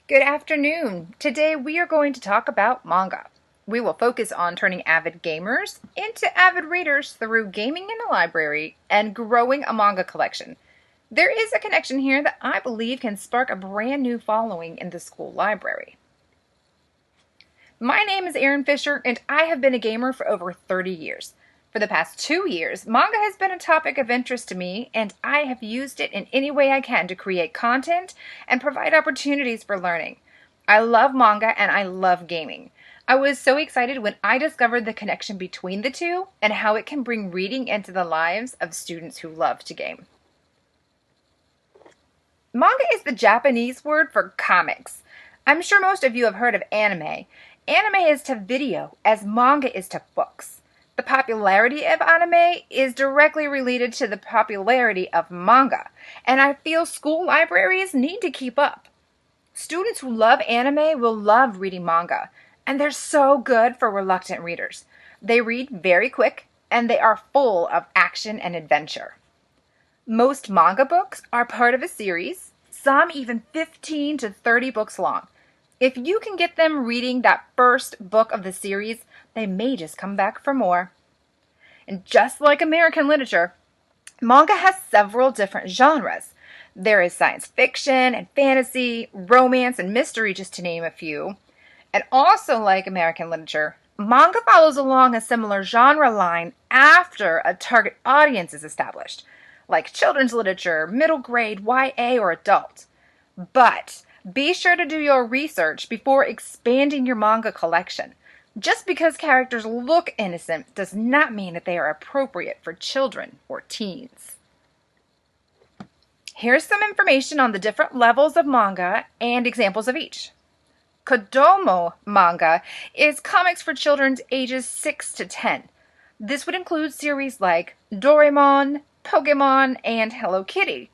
Good afternoon. Today we are going to talk about manga. We will focus on turning avid gamers into avid readers through gaming in a library and growing a manga collection. There is a connection here that I believe can spark a brand new following in the school library. My name is Erin Fisher and I have been a gamer for over 30 years. For the past 2 years, manga has been a topic of interest to me, and I have used it in any way I can to create content and provide opportunities for learning. I love manga and I love gaming. I was so excited when I discovered the connection between the two and how it can bring reading into the lives of students who love to game. Manga is the Japanese word for comics. I'm sure most of you have heard of anime. Anime is to video as manga is to books. The popularity of anime is directly related to the popularity of manga, and I feel school libraries need to keep up. Students who love anime will love reading manga, and they're so good for reluctant readers. They read very quick, and they are full of action and adventure. Most manga books are part of a series, some even 15 to 30 books long. If you can get them reading that first book of the series, they may just come back for more. And just like American literature, manga has several different genres. There is science fiction and fantasy, romance and mystery, just to name a few. And also like American literature, manga follows along a similar genre line after a target audience is established, like children's literature, middle grade, YA, or adult. But be sure to do your research before expanding your manga collection. Just because characters look innocent does not mean that they are appropriate for children or teens. Here's some information on the different levels of manga and examples of each. Kodomo manga is comics for children ages 6 to 10. This would include series like Doraemon, Pokemon, and Hello Kitty.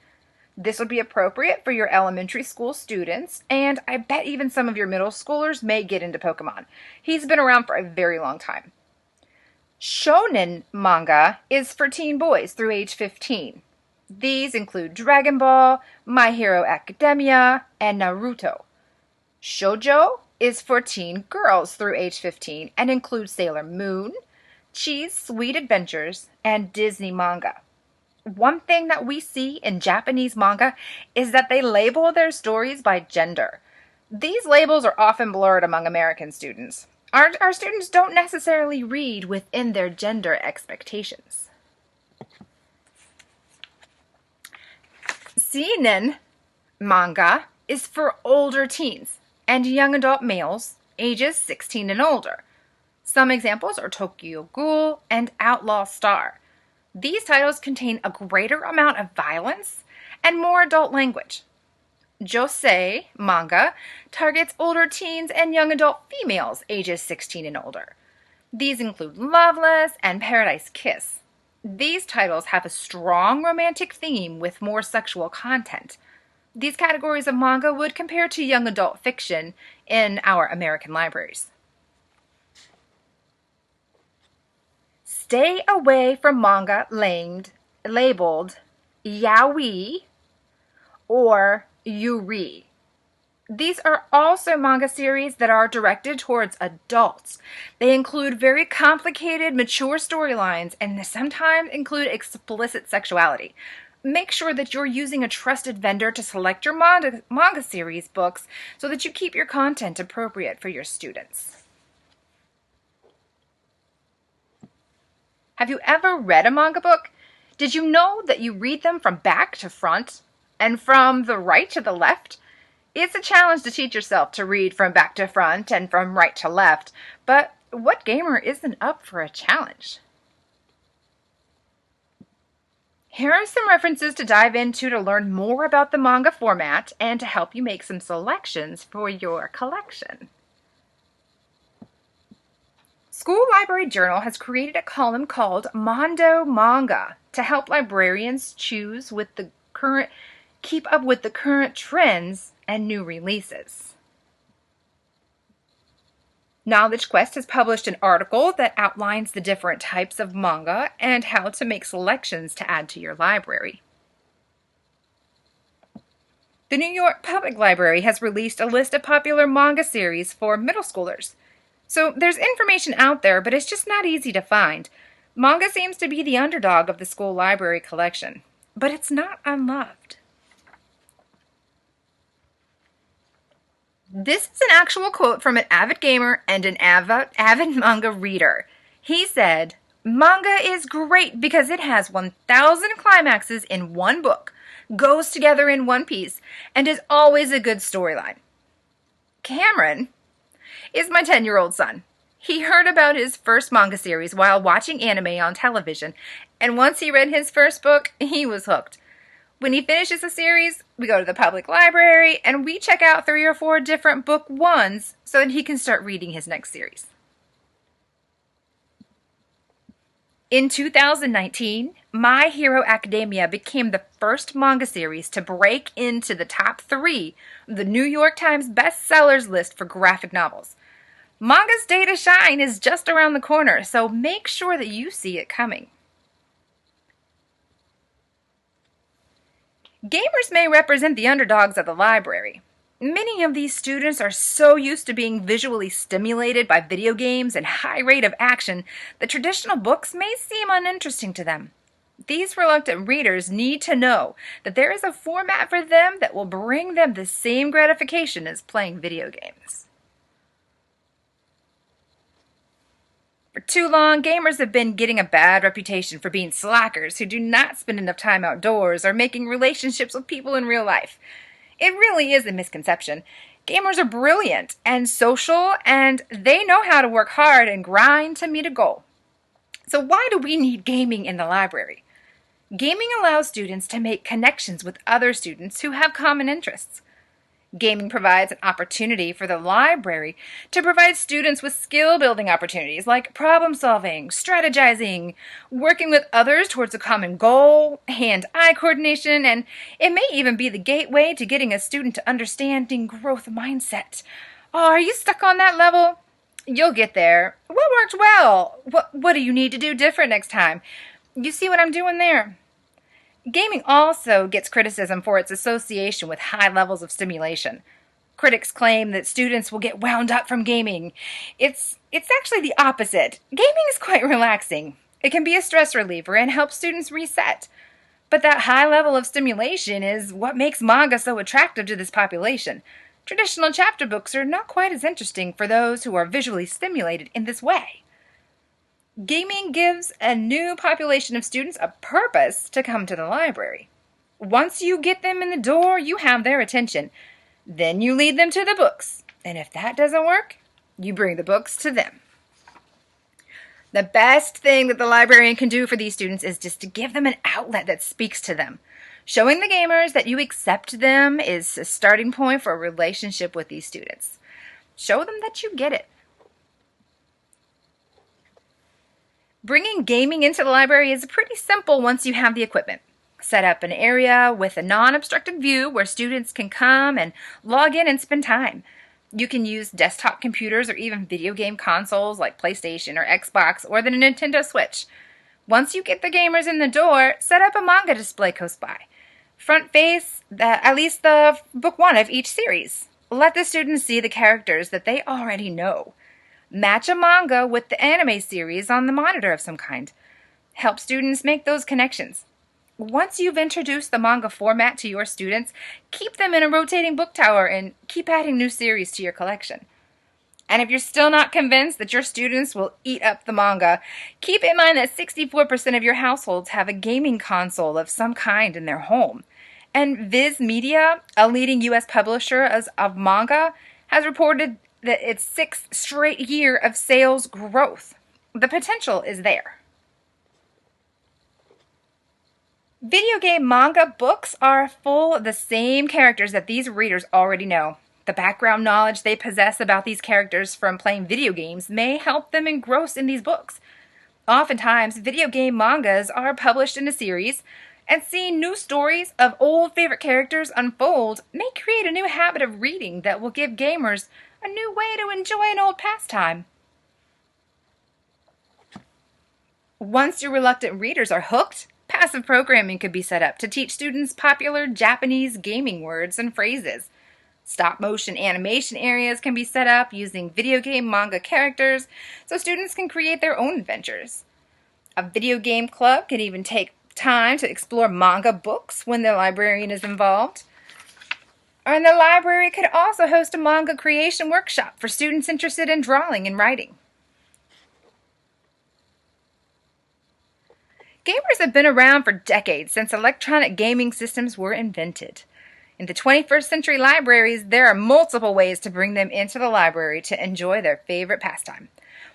This would be appropriate for your elementary school students, and I bet even some of your middle schoolers may get into Pokemon. He's been around for a very long time. Shonen manga is for teen boys through age 15. These include Dragon Ball, My Hero Academia, and Naruto. Shoujo is for teen girls through age 15 and includes Sailor Moon, Chi's Sweet Adventures, and Disney manga. One thing that we see in Japanese manga is that they label their stories by gender. These labels are often blurred among American students. Our students don't necessarily read within their gender expectations. Seinen manga is for older teens and young adult males ages 16 and older. Some examples are Tokyo Ghoul and Outlaw Star. These titles contain a greater amount of violence and more adult language. Josei manga targets older teens and young adult females ages 16 and older. These include Loveless and Paradise Kiss. These titles have a strong romantic theme with more sexual content. These categories of manga would compare to young adult fiction in our American libraries. Stay away from manga labeled yaoi or yuri. These are also manga series that are directed towards adults. They include very complicated, mature storylines and sometimes include explicit sexuality. Make sure that you're using a trusted vendor to select your manga series books so that you keep your content appropriate for your students. Have you ever read a manga book? Did you know that you read them from back to front and from the right to the left? It's a challenge to teach yourself to read from back to front and from right to left, but what gamer isn't up for a challenge? Here are some references to dive into to learn more about the manga format and to help you make some selections for your collection. School Library Journal has created a column called Mondo Manga to help librarians keep up with the current trends and new releases. Knowledge Quest has published an article that outlines the different types of manga and how to make selections to add to your library. The New York Public Library has released a list of popular manga series for middle schoolers. So there's information out there, but it's just not easy to find. Manga seems to be the underdog of the school library collection, but it's not unloved. This is an actual quote from an avid gamer and an avid manga reader. He said, "Manga is great because it has 1,000 climaxes in one book, goes together in one piece, and is always a good storyline." Cameron is my 10-year-old son. He heard about his first manga series while watching anime on television, and once he read his first book, he was hooked. When he finishes the series, we go to the public library and we check out 3 or 4 different book ones so that he can start reading his next series. In 2019, My Hero Academia became the first manga series to break into the top 3 of the New York Times bestsellers list for graphic novels. Manga's day to shine is just around the corner, so make sure that you see it coming. Gamers may represent the underdogs of the library. Many of these students are so used to being visually stimulated by video games and high rate of action that traditional books may seem uninteresting to them. These reluctant readers need to know that there is a format for them that will bring them the same gratification as playing video games. For too long, gamers have been getting a bad reputation for being slackers who do not spend enough time outdoors or making relationships with people in real life. It really is a misconception. Gamers are brilliant and social, and they know how to work hard and grind to meet a goal. So why do we need gaming in the library? Gaming allows students to make connections with other students who have common interests. Gaming provides an opportunity for the library to provide students with skill-building opportunities like problem-solving, strategizing, working with others towards a common goal, hand-eye coordination, and it may even be the gateway to getting a student to understanding growth mindset. Oh, are you stuck on that level? You'll get there. What worked well? What do you need to do different next time? You see what I'm doing there? Gaming also gets criticism for its association with high levels of stimulation. Critics claim that students will get wound up from gaming. It's actually the opposite. Gaming is quite relaxing. It can be a stress reliever and helps students reset. But that high level of stimulation is what makes manga so attractive to this population. Traditional chapter books are not quite as interesting for those who are visually stimulated in this way. Gaming gives a new population of students a purpose to come to the library. Once you get them in the door, you have their attention. Then you lead them to the books. And if that doesn't work, you bring the books to them. The best thing that the librarian can do for these students is just to give them an outlet that speaks to them. Showing the gamers that you accept them is a starting point for a relationship with these students. Show them that you get it. Bringing gaming into the library is pretty simple once you have the equipment. Set up an area with a non-obstructed view where students can come and log in and spend time. You can use desktop computers or even video game consoles like PlayStation or Xbox or the Nintendo Switch. Once you get the gamers in the door, set up a manga display close by. Front face at least the book 1 of each series. Let the students see the characters that they already know. Match a manga with the anime series on the monitor of some kind. Help students make those connections. Once you've introduced the manga format to your students, keep them in a rotating book tower and keep adding new series to your collection. And if you're still not convinced that your students will eat up the manga, keep in mind that 64% of your households have a gaming console of some kind in their home. And Viz Media, a leading U.S. publisher of manga, has reported that it's 6th straight year of sales growth. The potential is there. Video game manga books are full of the same characters that these readers already know. The background knowledge they possess about these characters from playing video games may help them engross in these books. Oftentimes, video game mangas are published in a series, and seeing new stories of old favorite characters unfold may create a new habit of reading that will give gamers a new way to enjoy an old pastime. Once your reluctant readers are hooked, Passive programming could be set up to teach students popular Japanese gaming words and phrases. Stop-motion animation areas can be set up using video game manga characters so students can create their own adventures. A video game club can even take time to explore manga books when the librarian is involved. And the library could also host a manga creation workshop for students interested in drawing and writing. Gamers have been around for decades, since electronic gaming systems were invented. In the 21st century libraries, there are multiple ways to bring them into the library to enjoy their favorite pastime.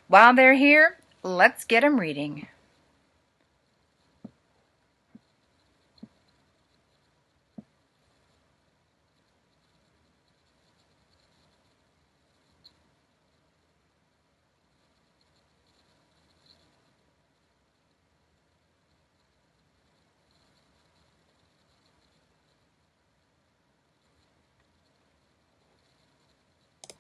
While they're here, let's get them reading.